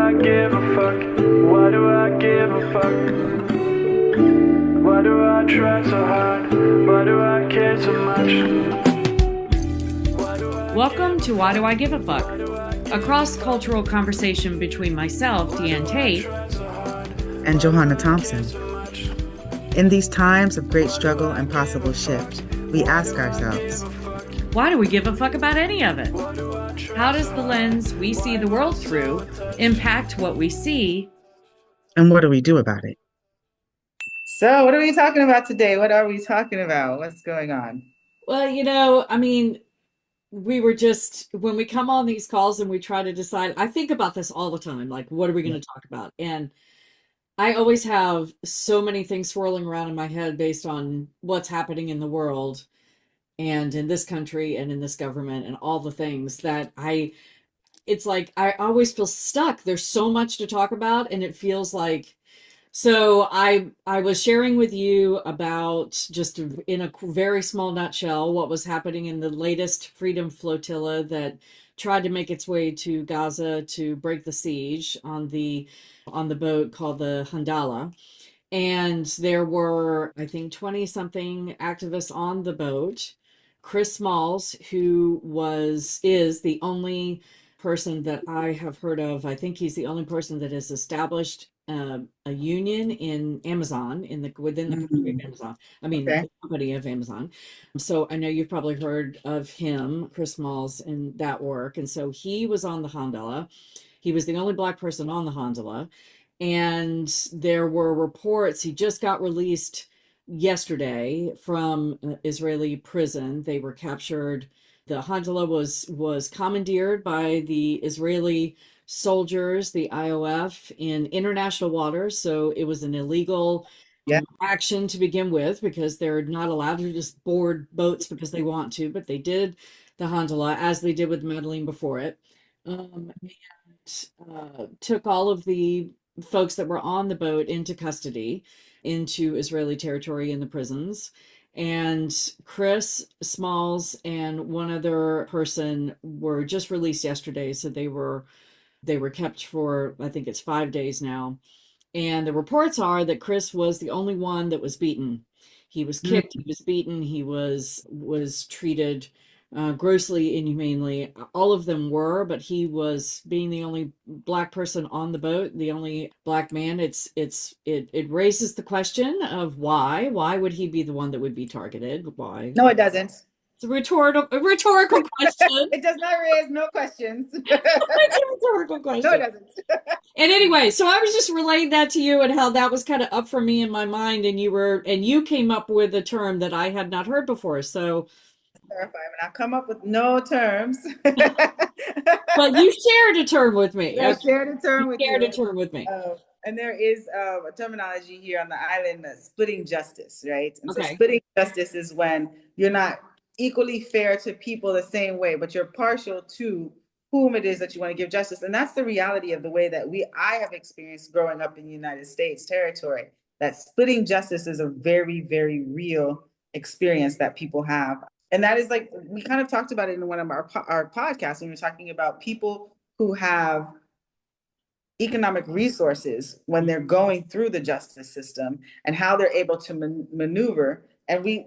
I give a fuck? Why do I give a fuck? Why do I try so hard? Why do I care so much? Welcome to Why Do I Give a Fuck? A cross-cultural conversation between myself, Deanne Tate, and Johanna Thompson. In these times of great struggle and possible shift, we ask ourselves, why do we give a fuck about any of it? How does the lens we see the world through impact what we see? And what do we do about it? So what are we talking about today? What are we talking about? What's going on? Well, we were just, when we come on these calls and we try to decide, I think about this all the time, like, what are we going to talk about? And I always have so many things swirling around in my head based on what's happening in the world and in this country and in this government and all the things that it's like I always feel stuck. There's so much to talk about, and it feels like, so I was sharing with you about, just in a very small nutshell, what was happening in the latest Freedom Flotilla that tried to make its way to Gaza to break the siege on the boat called the Handala. And there were, I think, 20 something activists on the boat. Chris Smalls, who is the only person that I have heard of. I think he's the only person that has established a union in Amazon, within the company of Amazon. I mean, Okay. the company of Amazon. So I know you've probably heard of him, Chris Smalls, and that work. And so he was on the Handala. He was the only Black person on the Handala. And there were reports, he just got released yesterday from Israeli prison. They were captured. The Handala was commandeered by the Israeli soldiers, the IOF, in international waters. So it was an illegal Yeah. action to begin with, because they're not allowed to just board boats because they want to, but they did the Handala, as they did with Medellin before it. And took all of the folks that were on the boat into custody, into Israeli territory in the prisons. And Chris Smalls and one other person were just released yesterday. So they were kept for, I think it's 5 days now. And the reports are that Chris was the only one that was beaten. He was kicked, he was beaten, he was treated grossly inhumanely. All of them were, but he was, being the only Black person on the boat, the only Black man. It raises the question of why. Why would he be the one that would be targeted? Why? No, it doesn't. It's a rhetorical question. It does not raise no questions. It's a rhetorical question. No, it doesn't. And anyway, so I was just relaying that to you and how that was kind of up for me in my mind, and you came up with a term that I had not heard before. So Terrifying. I come up with no terms. but you shared a term with me. I shared a term with Shared you. a term with me. And there is a terminology here on the island, splitting justice, right? And Okay. so splitting justice is when you're not equally fair to people the same way, but you're partial to whom it is that you want to give justice. And that's the reality of the way that I have experienced growing up in the United States territory, that splitting justice is a very, very real experience that people have. And that is, like, we kind of talked about it in one of our podcasts when we were talking about people who have economic resources when they're going through the justice system and how they're able to maneuver. And we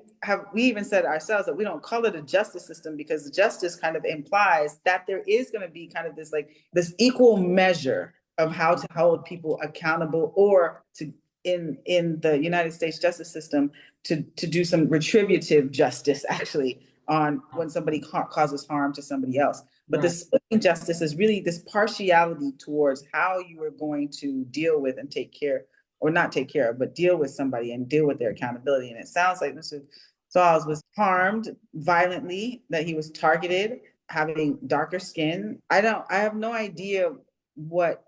even said ourselves that we don't call it a justice system because justice kind of implies that there is going to be kind of this equal measure of how to hold people accountable, or to, in the United States justice system, to do some retributive justice, actually, on when somebody causes harm to somebody else. But the splitting justice is really this partiality towards how you are going to deal with and take care, or not take care of, but deal with somebody and deal with their accountability. And it sounds like Mr. Smalls was harmed violently, that he was targeted, having darker skin. I have no idea what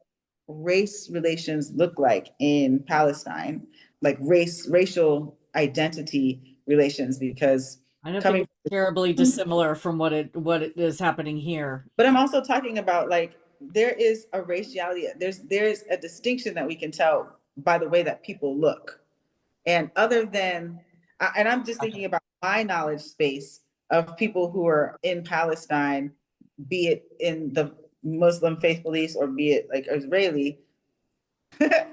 race relations look like in Palestine, like racial identity relations, because I don't think it's terribly dissimilar from what it is happening here. But I'm also talking about, like, there is a raciality. There's a distinction that we can tell by the way that people look. And other than, and I'm just thinking about my knowledge space of people who are in Palestine, be it in the Muslim faith beliefs or be it like Israeli.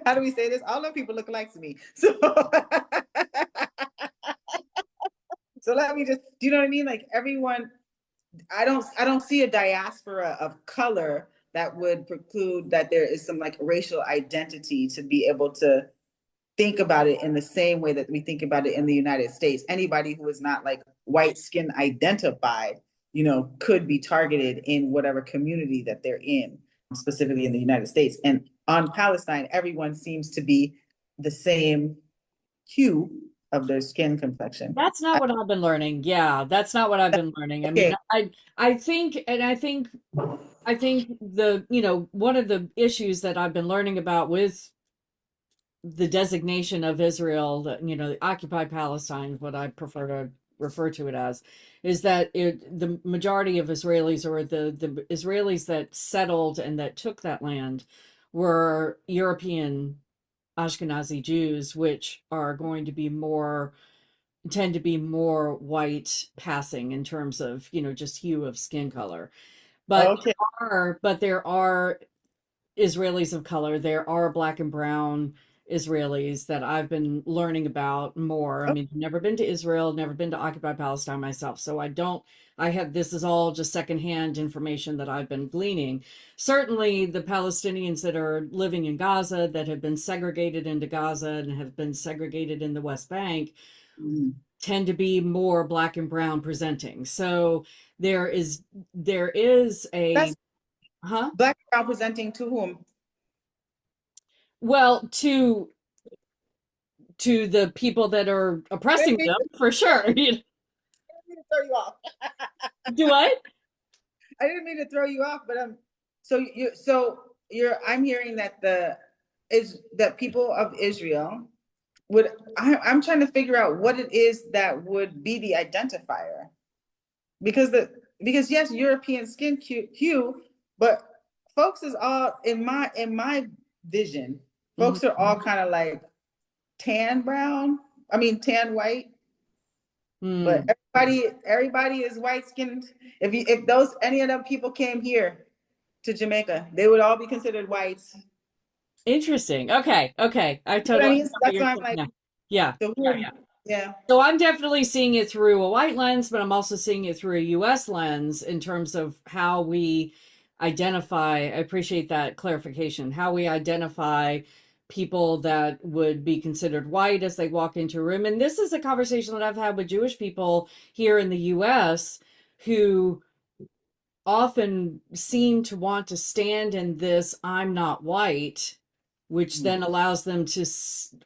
How do we say this? All of people look alike to me. So so let me just, do you know what I mean? Like everyone, I don't see a diaspora of color that would preclude that there is some like racial identity to be able to think about it in the same way that we think about it in the United States. Anybody who is not like white skin identified, could be targeted in whatever community that they're in, specifically in the United States. And on Palestine, everyone seems to be the same hue of their skin complexion. That's not what I've been learning. Yeah, that's not what I've been learning. I mean, Okay. I think one of the issues that I've been learning about with the designation of Israel, the occupied Palestine, what I prefer to refer to it as, is that the majority of Israelis, or the Israelis that settled and that took that land, were European Ashkenazi Jews, which are going to be tend to be more white passing in terms of, just hue of skin color. But Okay. there are Israelis of color. There are black and brown Israelis that I've been learning about more. I mean, I've never been to Israel, never been to occupied Palestine myself. So this is all just secondhand information that I've been gleaning. Certainly the Palestinians that are living in Gaza, that have been segregated into Gaza and have been segregated in the West Bank, tend to be more black and brown presenting. So there is a, That's huh? black and brown presenting to whom? Well, to the people that are oppressing them, for sure. I didn't mean to throw you off. Do what? I didn't mean to throw you off, but I'm hearing that that people of Israel I'm trying to figure out what it is that would be the identifier, because yes, European skin hue, but folks is all in my vision. Folks are all kind of like tan white. But everybody is white skinned. If any of them people came here to Jamaica, they would all be considered whites. Interesting. Okay. I totally. But I mean, that's why I'm like, yeah. Yeah. So I'm definitely seeing it through a white lens, but I'm also seeing it through a U.S. lens in terms of how we identify. I appreciate that clarification. How we identify people that would be considered white as they walk into a room. And this is a conversation that I've had with Jewish people here in the U.S. who often seem to want to stand in this "I'm not white," which then allows them to,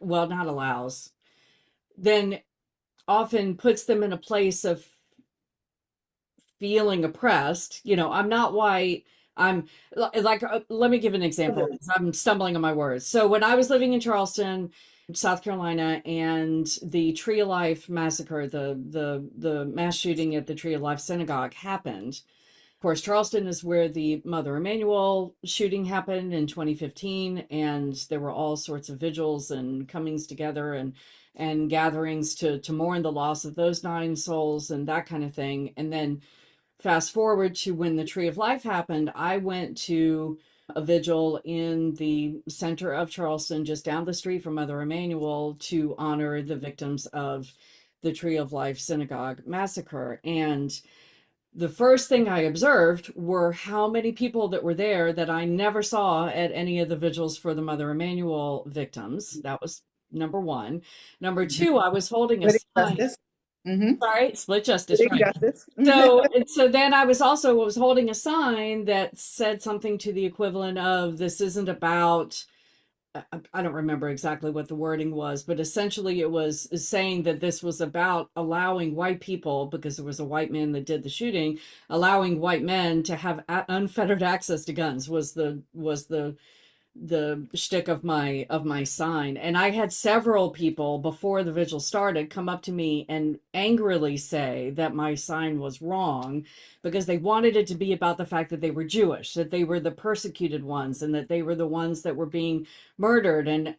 well, not allows, then often puts them in a place of feeling oppressed. I'm not white. I'm like, let me give an example, because I'm stumbling on my words. So when I was living in Charleston, South Carolina, and the Tree of Life massacre, the mass shooting at the Tree of Life synagogue happened. Of course, Charleston is where the Mother Emanuel shooting happened in 2015, and there were all sorts of vigils and comings together and gatherings to mourn the loss of those 9 souls and that kind of thing. And then fast forward to when the Tree of Life happened, I went to a vigil in the center of Charleston, just down the street from Mother Emanuel, to honor the victims of the Tree of Life synagogue massacre. And the first thing I observed were how many people that were there that I never saw at any of the vigils for the Mother Emanuel victims. That was number one. Number two, I was holding a sign. Sorry, split justice. Right. Justice. So then I was holding a sign that said something to the equivalent of, "This isn't about," I don't remember exactly what the wording was, but essentially it was saying that this was about allowing white people, because it was a white man that did the shooting, allowing white men to have unfettered access to guns was the shtick of my sign. And I had several people before the vigil started come up to me and angrily say that my sign was wrong, because they wanted it to be about the fact that they were Jewish, that they were the persecuted ones, and that they were the ones that were being murdered. And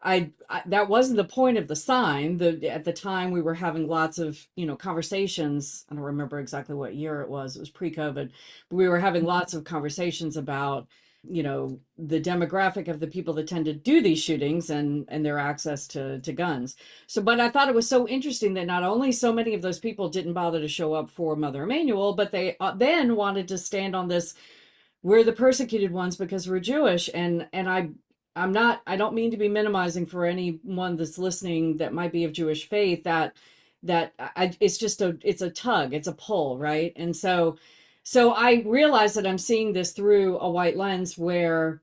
that wasn't the point of the sign. At the time we were having lots of, conversations. I don't remember exactly what year it was. It was pre-COVID. But we were having lots of conversations about, the demographic of the people that tend to do these shootings and their access to guns. So, but I thought it was so interesting that not only so many of those people didn't bother to show up for Mother Emanuel, but they then wanted to stand on this, we're the persecuted ones because we're Jewish. And I don't mean to be minimizing for anyone that's listening that might be of Jewish faith, it's just it's a tug, it's a pull, right? And so I realize that I'm seeing this through a white lens, where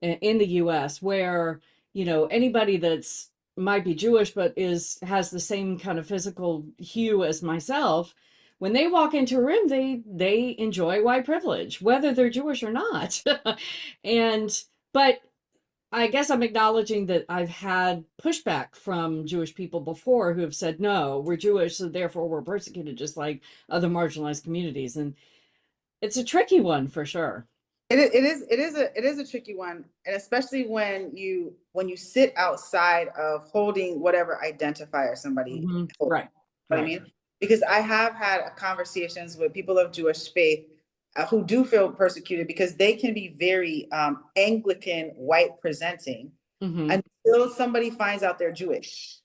in the US, where, anybody that's might be Jewish but has the same kind of physical hue as myself, when they walk into a room, they enjoy white privilege, whether they're Jewish or not. and but I guess I'm acknowledging that I've had pushback from Jewish people before who have said, no, we're Jewish, so therefore we're persecuted just like other marginalized communities. And it's a tricky one for sure. It is a tricky one, and especially when you sit outside of holding whatever identifier somebody holds. Right. What I mean, because I have had conversations with people of Jewish faith who do feel persecuted because they can be very Anglican, white presenting until somebody finds out they're Jewish.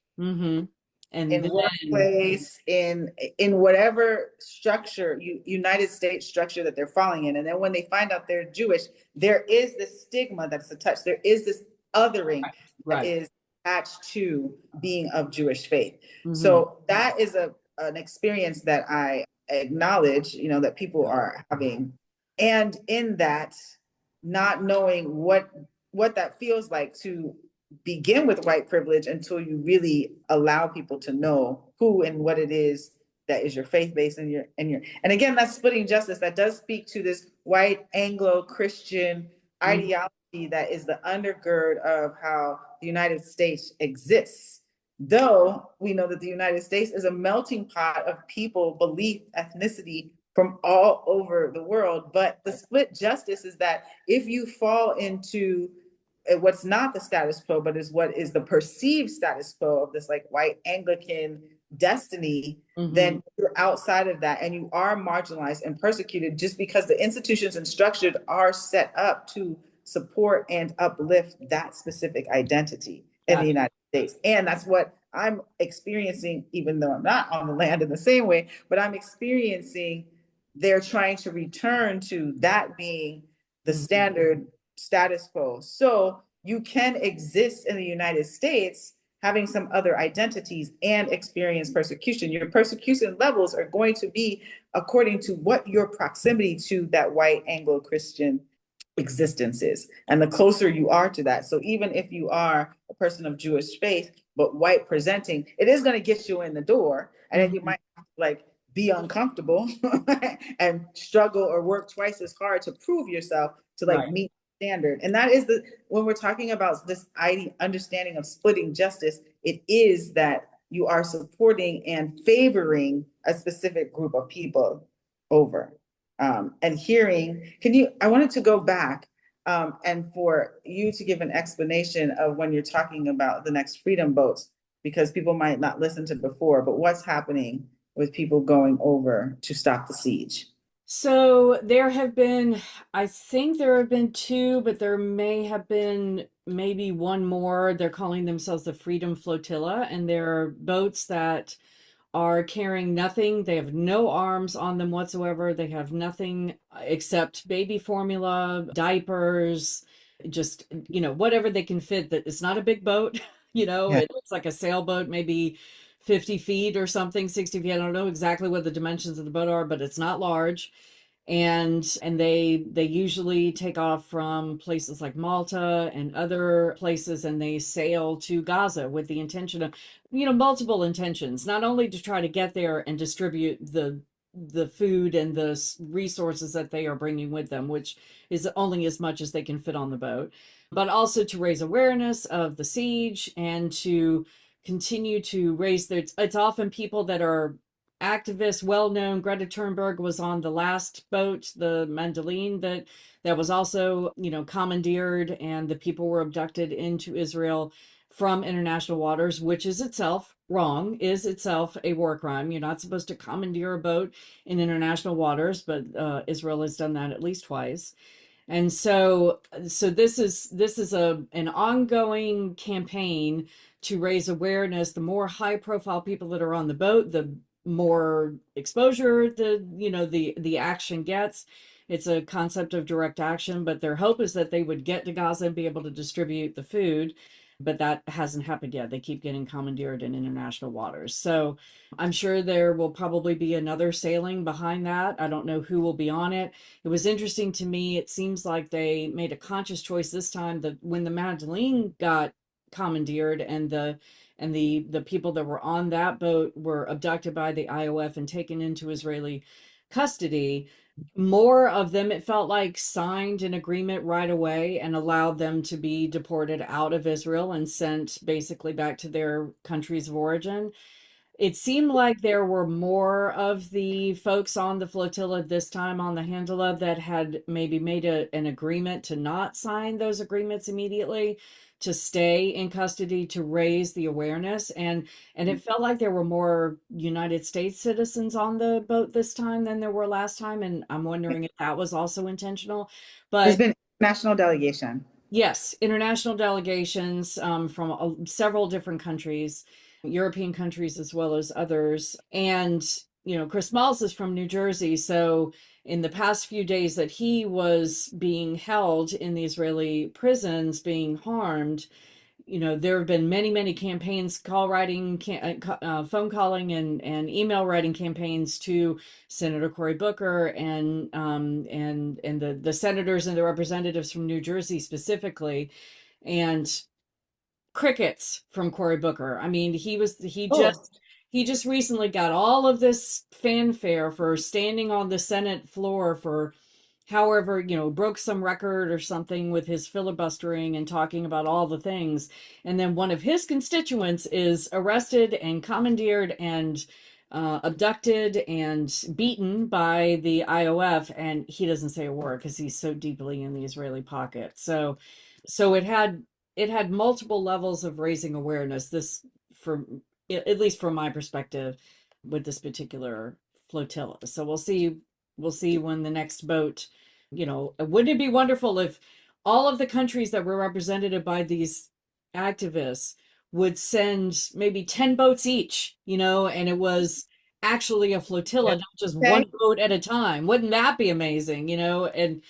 And in workplace, in whatever structure, United States structure that they're falling in. And then when they find out they're Jewish, there is this stigma that's attached. There is this othering that is attached to being of Jewish faith. So that is an experience that I acknowledge, that people are having. And in that, not knowing what that feels like to begin with white privilege until you really allow people to know who and what it is that is your faith base and again, that's splitting justice. That does speak to this white Anglo-Christian ideology that is the undergird of how the United States exists. Though we know that the United States is a melting pot of people, belief, ethnicity from all over the world. But the split justice is that if you fall into what's not the status quo, but is what is the perceived status quo of this like white Anglican destiny, then you're outside of that and you are marginalized and persecuted just because the institutions and structures are set up to support and uplift that specific identity in the United States. And that's what I'm experiencing, even though I'm not on the land in the same way, but I'm experiencing they're trying to return to that being the standard status quo. So you can exist in the United States having some other identities and experience persecution. Your persecution levels are going to be according to what your proximity to that white Anglo-Christian existence is. And the closer you are to that. So even if you are a person of Jewish faith, but white presenting, it is going to get you in the door. And then you might like be uncomfortable and struggle or work twice as hard to prove yourself to like meet standard. And that is when we're talking about this understanding of splitting justice, it is that you are supporting and favoring a specific group of people over. And hearing, I wanted to go back and for you to give an explanation of when you're talking about the next freedom boats, because people might not listen to before, but what's happening with people going over to stop the siege? So I think there have been two, but there may have been maybe one more. They're calling themselves the Freedom Flotilla, and they're boats that are carrying nothing. They have no arms on them whatsoever. They have nothing except baby formula, diapers, just, whatever they can fit. That it's not a big boat, It looks like a sailboat, maybe 50 feet or something, 60 feet. I don't know exactly what the dimensions of the boat are, but it's not large. And they usually take off from places like Malta and other places, and they sail to Gaza with the intention of, multiple intentions, not only to try to get there and distribute the food and the resources that they are bringing with them, which is only as much as they can fit on the boat, but also to raise awareness of the siege and to continue to raise it's often people that are activists, well-known. Greta Thunberg was on the last boat, the Mandalene, that was also, commandeered, and the people were abducted into Israel from international waters, which is itself wrong, is itself a war crime. You're not supposed to commandeer a boat in international waters, but Israel has done that at least twice. And so this is an ongoing campaign to raise awareness. The more high profile people that are on the boat, the more exposure the action gets. It's a concept of direct action, but their hope is that they would get to Gaza and be able to distribute the food, but that hasn't happened yet. They keep getting commandeered in international waters. So I'm sure there will probably be another sailing behind that. I don't know who will be on it. It was interesting to me. It seems like they made a conscious choice this time that when the Madeleine got commandeered and the people that were on that boat were abducted by the IOF and taken into Israeli custody, more of them, it felt like, signed an agreement right away and allowed them to be deported out of Israel and sent basically back to their countries of origin. It seemed like there were more of the folks on the flotilla this time on the Handela that had maybe made an agreement to not sign those agreements immediately, to stay in custody, to raise the awareness. And it felt like there were more United States citizens on the boat this time than there were last time. And I'm wondering if that was also intentional. There's But been national delegation. yes, international delegations from several different countries, European countries as well as others. And, Chris Miles is from New Jersey. So in the past few days that he was being held in the Israeli prisons, being harmed, there have been many, many campaigns, call writing, phone calling, and email writing campaigns to Senator Cory Booker and the senators and the representatives from New Jersey specifically, and crickets from Cory Booker. I mean, he just recently got all of this fanfare for standing on the Senate floor for however, broke some record or something with his filibustering and talking about all the things. And then one of his constituents is arrested and commandeered and abducted and beaten by the IOF, and he doesn't say a word because he's so deeply in the Israeli pocket. So it had multiple levels of raising awareness. This, for at least from my perspective, with this particular flotilla. So we'll see when the next boat. Wouldn't it be wonderful if all of the countries that were represented by these activists would send maybe 10 boats each, and it was actually a flotilla, not just one boat at a time. Wouldn't that be amazing? And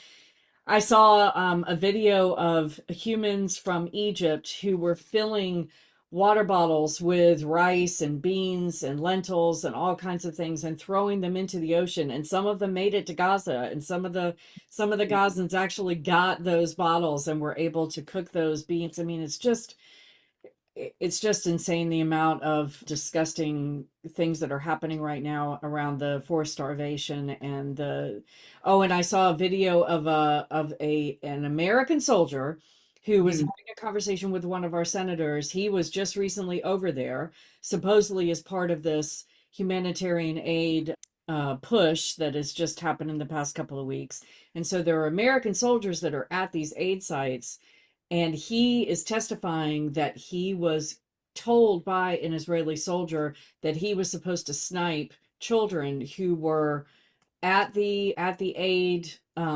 I saw a video of humans from Egypt who were filling water bottles with rice and beans and lentils and all kinds of things and throwing them into the ocean. And some of them made it to Gaza, and some of the Gazans actually got those bottles and were able to cook those beans. I mean, it's just insane the amount of disgusting things that are happening right now around the forced starvation and and I saw a video of an American soldier who was having a conversation with one of our senators. He was just recently over there, supposedly as part of this humanitarian aid push that has just happened in the past couple of weeks. And so there are American soldiers that are at these aid sites, and he is testifying that he was told by an Israeli soldier that he was supposed to snipe children who were at the aid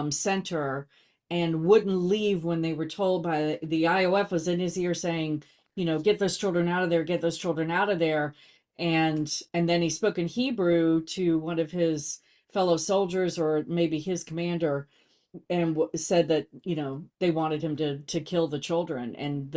center and wouldn't leave when they were told by the IOF was in his ear saying, get those children out of there, get those children out of there. And then he spoke in Hebrew to one of his fellow soldiers, or maybe his commander, and said that they wanted him to kill the children. And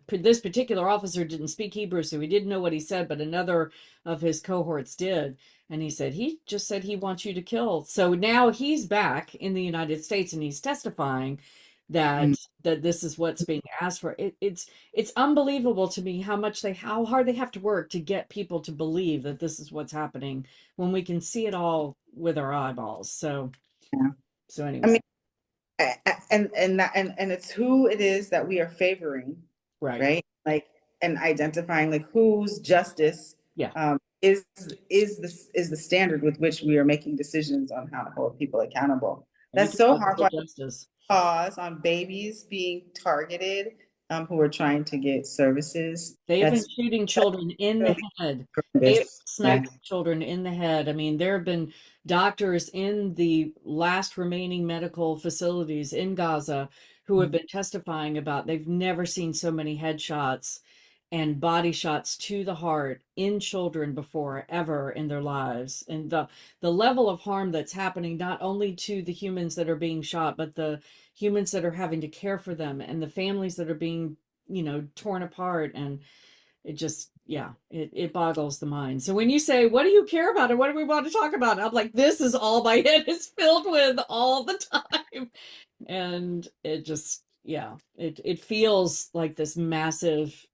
this particular officer didn't speak Hebrew, so he didn't know what he said, but another of his cohorts did, and he just said he wants you to kill. So now he's back in the United States and he's testifying that this is what's being asked for. It's unbelievable to me how hard they have to work to get people to believe that this is what's happening when we can see it all with our eyeballs. So anyway. I mean, and it's who it is that we are favoring, right? Like, and identifying like whose justice is the standard with which we are making decisions on how to hold people accountable. That's so hard. Pause on babies being targeted who are trying to get services. They've been That's shooting children in the really head. They have horrendous. Yeah. sniped children in the head. I mean, there have been doctors in the last remaining medical facilities in Gaza who have been testifying about they've never seen so many headshots and body shots to the heart in children before ever in their lives. And the level of harm that's happening not only to the humans that are being shot, but the humans that are having to care for them and the families that are being, torn apart. And it just, yeah, it boggles the mind. So when you say, what do you care about and what do we want to talk about? I'm like, this is all my head is filled with all the time. And it just, yeah, it feels like this massive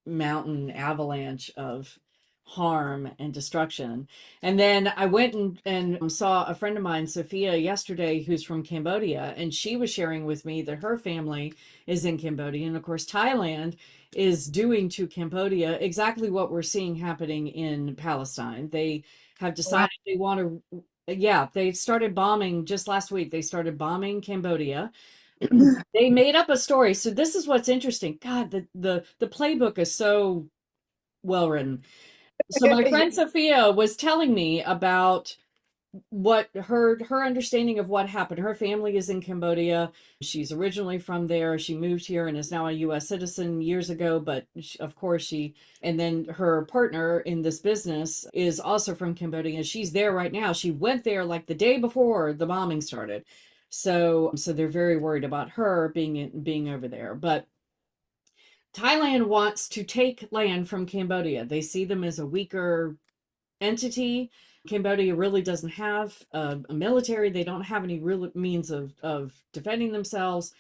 mountain avalanche of harm and destruction. And then I went and saw a friend of mine, Sophia, yesterday, who's from Cambodia, and she was sharing with me that her family is in Cambodia. And of course, Thailand is doing to Cambodia exactly what we're seeing happening in Palestine. They have decided they want to, yeah, they started bombing just last week. They started bombing Cambodia. They made up a story. So this is what's interesting. God, the playbook is so well written. So my friend Sophia was telling me about what her understanding of what happened. Her family is in Cambodia. She's originally from there. She moved here and is now a US citizen years ago, but of course and then her partner in this business is also from Cambodia. She's there right now. She went there like the day before the bombing started. So they're very worried about her being over there. But Thailand wants to take land from Cambodia. They see them as a weaker entity. Cambodia really doesn't have a military. They don't have any real means of defending themselves.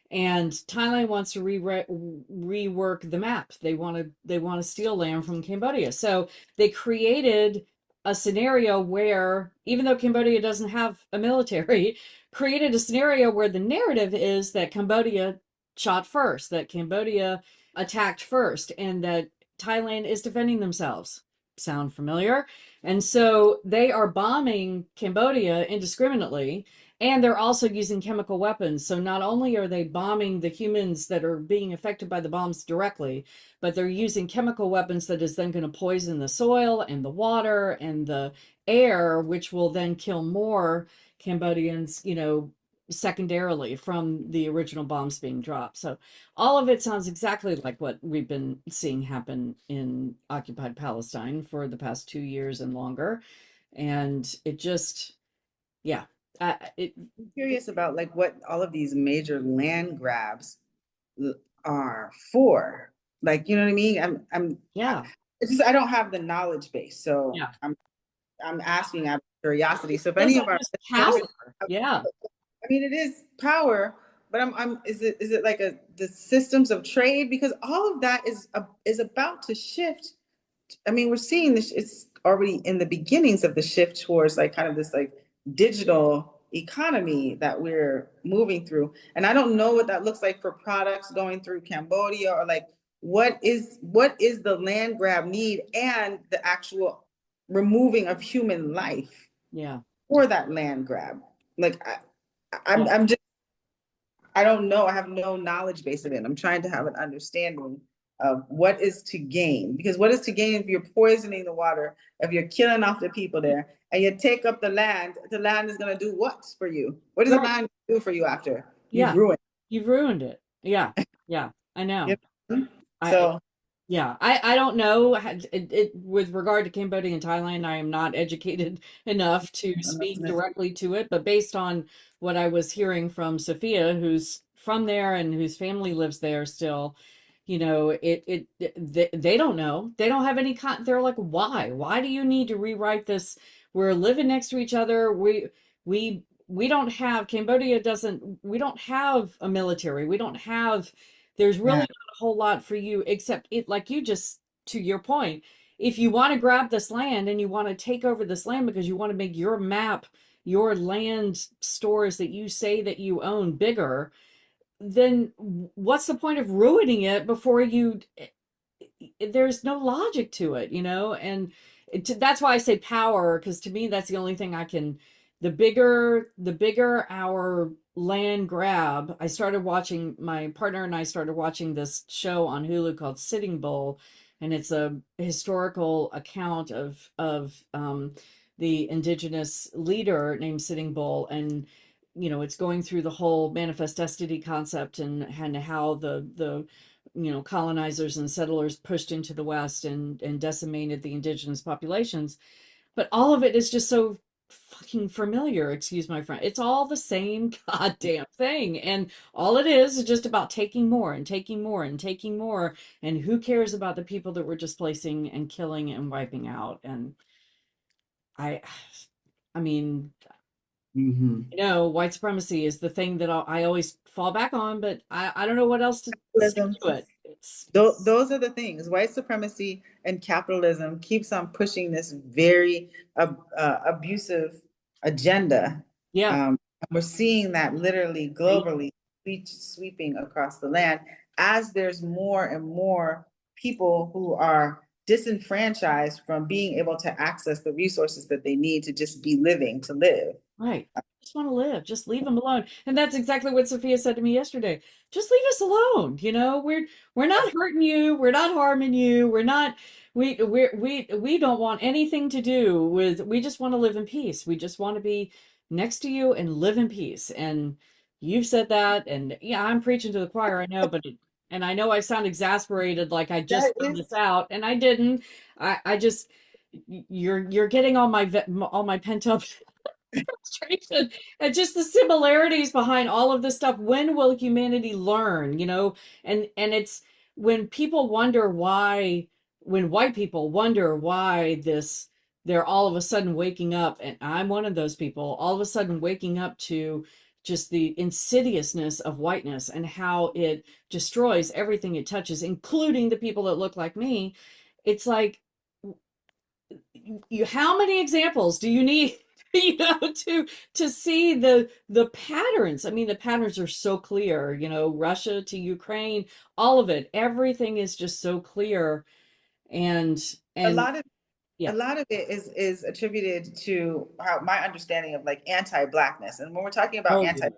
And Thailand wants to rework the map. They want to steal land from Cambodia. So they created a scenario where, even though Cambodia doesn't have a military, created a scenario where the narrative is that Cambodia shot first, that Cambodia attacked first, and that Thailand is defending themselves. Sound familiar? And so they are bombing Cambodia indiscriminately, and they're also using chemical weapons. So not only are they bombing the humans that are being affected by the bombs directly, but they're using chemical weapons that is then going to poison the soil and the water and the air, which will then kill more Cambodians, secondarily from the original bombs being dropped. So all of it sounds exactly like what we've been seeing happen in occupied Palestine for the past 2 years and longer. And it just, yeah, I'm curious about like what all of these major land grabs are for. Like, you know what I mean? yeah, It's just I don't have the knowledge base, so yeah. I'm asking out of curiosity. So if Those any are of our just power. Yeah, I mean, it is power, but is it like the systems of trade? Because all of that is about to shift. I mean, we're seeing this, it's already in the beginnings of the shift towards like kind of this like digital economy that we're moving through. And I don't know what that looks like for products going through Cambodia, or like what is the land grab need and the actual removing of human life yeah. for that land grab. Like I'm just, I don't know. I have no knowledge base of it. I'm trying to have an understanding of what is to gain, because what is to gain if you're poisoning the water, if you're killing off the people there, and you take up the land is going to do what for you? What does the land do for you after you've ruined? You've ruined it. Yeah, yeah, I know. So yeah, I don't know with regard to Cambodia and Thailand. I am not educated enough to speak directly to it, but based on what I was hearing from Sophia, who's from there and whose family lives there still, they don't know. They don't have any they're like, why do you need to rewrite this? We're living next to each other. We don't have, Cambodia doesn't, we don't have a military. There's really not a whole lot for you, except it, like you just, to your point, if you want to grab this land and you want to take over this land because you want to make your map, your land stores that you say that you own bigger, then what's the point of ruining it before there's no logic to it, and that's why I say power, because to me, that's the only thing I can the bigger our land grab. I started watching, my partner and I started watching this show on Hulu called Sitting Bull, and it's a historical account of the indigenous leader named Sitting Bull, and it's going through the whole manifest destiny concept, and how the colonizers and settlers pushed into the West and decimated the indigenous populations. But all of it is just so fucking familiar, excuse my friend. It's all the same goddamn thing. And all it is just about taking more and taking more and taking more. And who cares about the people that we're displacing and killing and wiping out? And I, I mean, Mm-hmm. white supremacy is the thing that I always fall back on, but I don't know what else to say Capitalism. to it. Those are the things. White supremacy and capitalism keeps on pushing this very abusive agenda. Yeah, We're seeing that literally globally sweeping across the land as there's more and more people who are disenfranchised from being able to access the resources that they need to just be living, to live. right. Just want to live. Just leave them alone. And that's exactly what Sophia said to me yesterday. Just leave us alone. We're not hurting you. We're not harming you. We don't want anything to do with, we just want to live in peace. We just want to be next to you and live in peace. And you've said that, and yeah, I'm preaching to the choir, I know, and I know I sound exasperated, like I just That found is this out, and I didn't. I just, you're getting all my pent up frustration and just the similarities behind all of this stuff. When will humanity learn? And it's when people wonder why, when white people wonder why they're all of a sudden waking up, and I'm one of those people, all of a sudden waking up to just the insidiousness of whiteness and how it destroys everything it touches, including the people that look like me. It's like, how many examples do you need to see the patterns? I mean, the patterns are so clear, Russia to Ukraine, all of it, everything is just so clear. and a and lot of yeah. a lot of it is attributed to how my understanding of like anti-blackness. And when we're talking about Oh yeah. anti,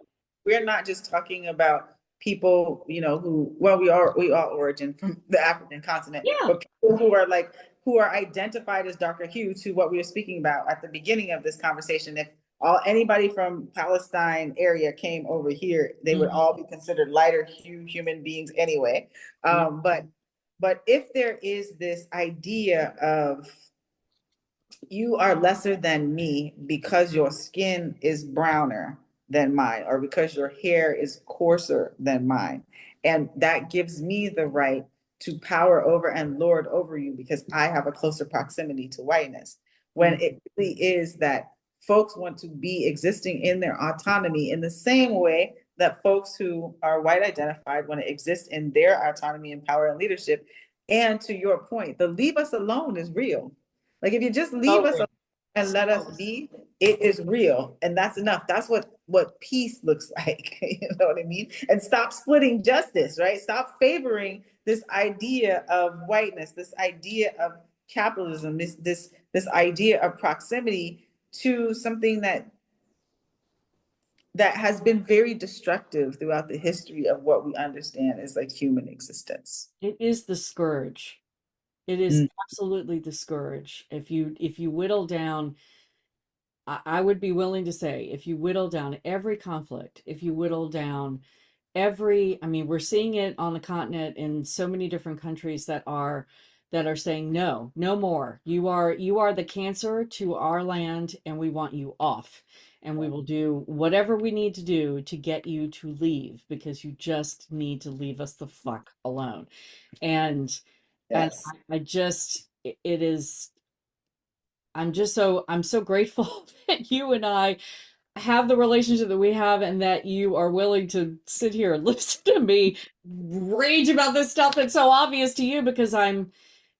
we're not just talking about people, who, well, we all origin from the African continent, Yeah. but people who are identified as darker hue, to what we were speaking about at the beginning of this conversation. If anybody from Palestine area came over here, they would Mhm. all be considered lighter hue human beings anyway. Yeah. But if there is this idea of you are lesser than me because your skin is browner than mine, or because your hair is coarser than mine, and that gives me the right to power over and lord over you because I have a closer proximity to whiteness, when it really is that folks want to be existing in their autonomy in the same way that folks who are white identified want to exist in their autonomy and power and leadership. And to your point, the leave us alone is real. Like if you just leave So us real. and let us So be, it is real. And that's enough. That's what peace looks like. You know what I mean? And stop splitting justice, right? Stop favoring this idea of whiteness, this idea of capitalism, this idea of proximity to something that has been very destructive throughout the history of what we understand as like human existence. it is the scourge. It is Mm. absolutely the scourge. If you whittle down, I would be willing to say, if you whittle down every conflict, if you whittle down I mean, we're seeing it on the continent in so many different countries that are saying no, no more. You are the cancer to our land, and we want you off. And we will do whatever we need to do to get you to leave, because you just need to leave us the fuck alone. And Yes. I just, it is, I'm so grateful that you and I have the relationship that we have, and that you are willing to sit here and listen to me rage about this stuff that's so obvious to you, because I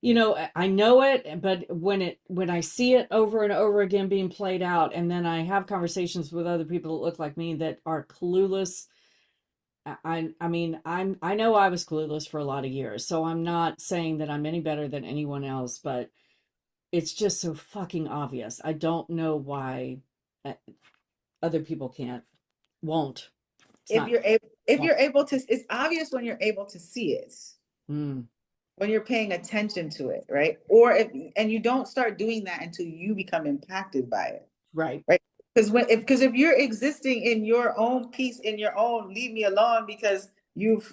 know it, but when I see it over and over again being played out, and then I have conversations with other people that look like me that are clueless. I mean, I know I was clueless for a lot of years, so I'm not saying that I'm any better than anyone else, but it's just so fucking obvious. I don't know why. other people won't. It's If not- you're able to, it's obvious when you're able to see it, Mm, when you're paying attention to it, right? Or and you don't start doing that until you become impacted by it. right. Because if you're existing in your own peace, in your own leave me alone, because you've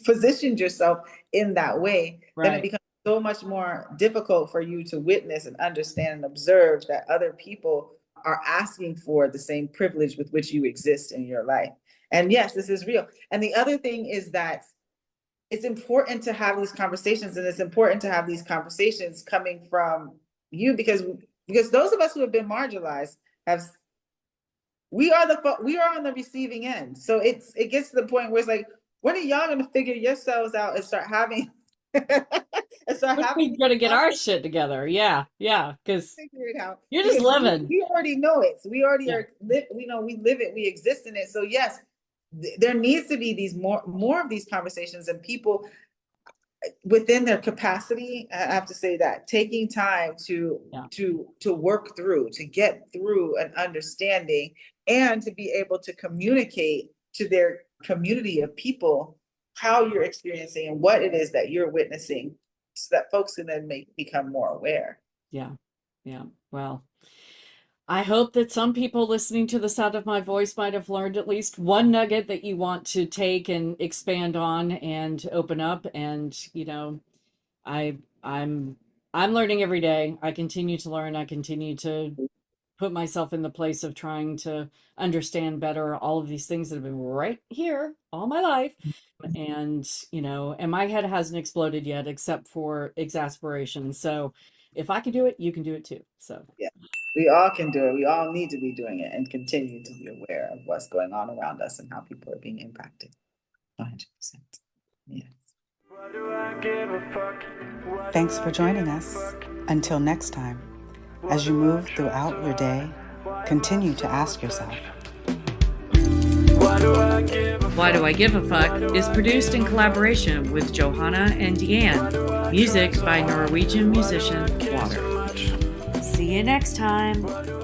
positioned yourself in that way, then it Right. becomes so much more difficult for you to witness and understand and observe that other people are asking for the same privilege with which you exist in your life. And yes, this is real. And the other thing is that it's important to have these conversations, and it's important to have these conversations coming from you, because those of us who have been marginalized we are on the receiving end. So it gets to the point where it's like, when are y'all gonna figure yourselves out and start having We're gonna get our shit together. Yeah, because figure it out? you're just Because living. we already know it. So we already Yeah. we live it, we exist in it. So yes, there needs to be these more of these conversations, and people within their capacity, I have to say that, taking time to work through, to get through an understanding, and to be able to communicate to their community of people how you're experiencing and what it is that you're witnessing, so that folks can then become more aware. Yeah. Well, I hope that some people listening to the sound of my voice might have learned at least one nugget that you want to take and expand on and open up. And, I'm learning every day. I continue to learn. I continue to put myself in the place of trying to understand better all of these things that have been right here all my life. And, and my head hasn't exploded yet, except for exasperation. So if I can do it, you can do it too. So yeah, we all can do it. We all need to be doing it, and continue to be aware of what's going on around us and how people are being impacted. 100%. Yes. Why do I give a fuck? Why Thanks do for I joining give a us. fuck? Until next time, as you move throughout your day, continue to ask yourself, Why do I give a Why Do I Give a Fuck is produced in collaboration with Johanna and Deanne. Music by Norwegian musician Water. much? See you next time. Why do